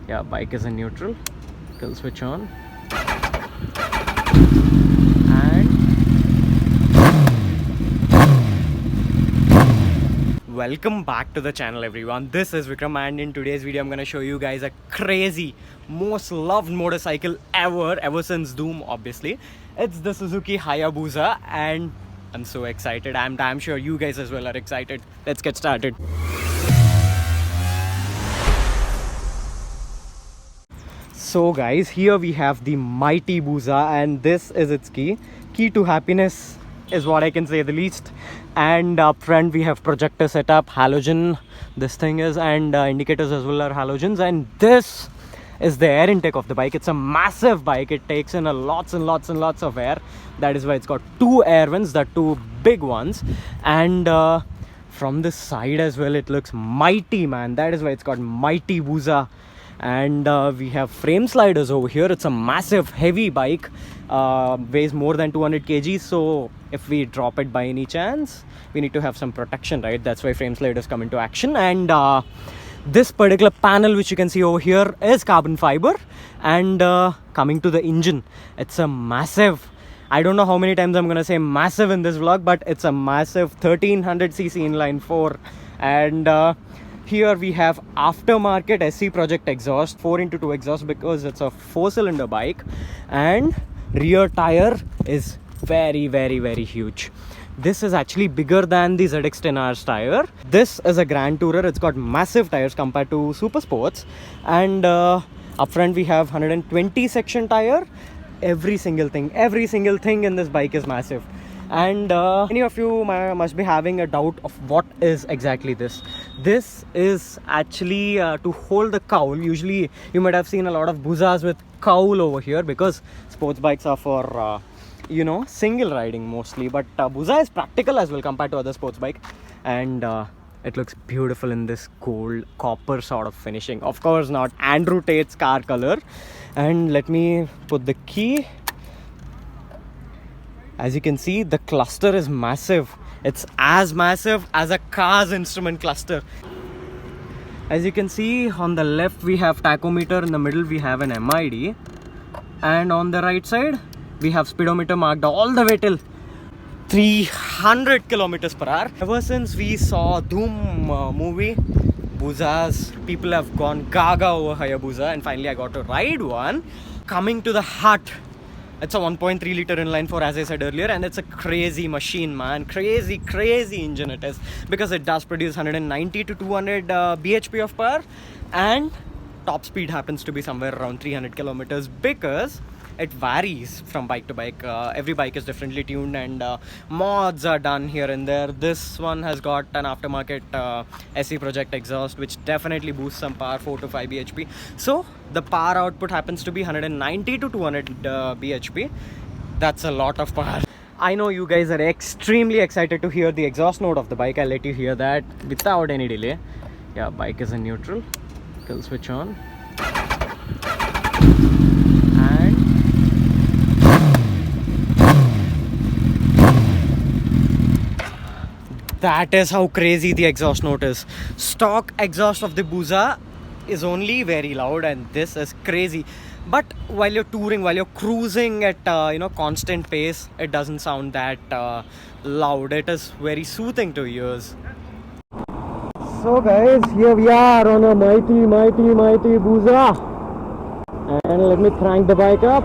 Yeah, bike is in neutral. Kill switch on. And welcome back to the channel, everyone. This is Vikram, and in today's video I'm gonna show you guys a crazy, most loved motorcycle ever since Doom, obviously. It's the Suzuki Hayabusa, and I'm so excited. I'm damn sure you guys as well are excited. Let's get started. So guys, here we have the mighty Busa, and this is its key to happiness is what I can say the least. And up front we have projector setup, halogen this thing is, and indicators as well are halogens. And this is the air intake of the bike. It's a massive bike. It takes in a lots of air. That is why it's got two air vents, the two big ones. And from this side as well, it looks mighty, man. That is why it's got mighty Busa. And we have frame sliders over here. It's a massive heavy bike, weighs more than 200 kg, so if we drop it by any chance, we need to have some protection, right? That's why frame sliders come into action. And this particular panel which you can see over here is carbon fiber. And coming to the engine, it's a massive, I don't know how many times I'm gonna say massive in this vlog, but it's a massive 1300cc inline 4. And here we have aftermarket SC Project exhaust, 4x2 exhaust, because it's a 4-cylinder bike. And rear tire is very huge. This is actually bigger than the ZX-10R's tire. This is a Grand Tourer. It's got massive tires compared to Super Sports. And up front we have 120 section tire. Every single thing in this bike is massive. And many of you must be having a doubt of what is exactly this. This is actually to hold the cowl. Usually you might have seen a lot of Busas with cowl over here, because sports bikes are for single riding mostly, but Busa is practical as well compared to other sports bike. And it looks beautiful in this gold copper sort of finishing. Of course not Andrew Tate's car color. And let me put the key. As you can see, the cluster is massive. It's as massive as a car's instrument cluster. As you can see, on the left we have tachometer, in the middle we have an MID, and on the right side we have speedometer marked all the way till 300 kilometers per hour. Ever since we saw Doom movie, Busas, people have gone gaga over Hayabusa, and finally I got to ride one. Coming to the heart, it's a 1.3 liter inline 4, as I said earlier, and it's a crazy machine, man. Crazy engine it is, because it does produce 190 to 200 bhp of power, and top speed happens to be somewhere around 300 kilometers, because it varies from bike to bike. Every bike is differently tuned, and mods are done here and there. This one has got an aftermarket SC Project exhaust, which definitely boosts some power, 4 to 5 bhp. So the power output happens to be 190 to 200 bhp. That's a lot of power. I know you guys are extremely excited to hear the exhaust note of the bike. I'll let you hear that without any delay. Yeah, bike is in neutral. Kill switch on. And that is how crazy the exhaust note is. Stock exhaust of the Busa is only very loud, and this is crazy. But while you're touring, while you're cruising at constant pace, it doesn't sound that loud. It is very soothing to ears. So guys, here we are on a mighty Busa, and let me crank the bike up.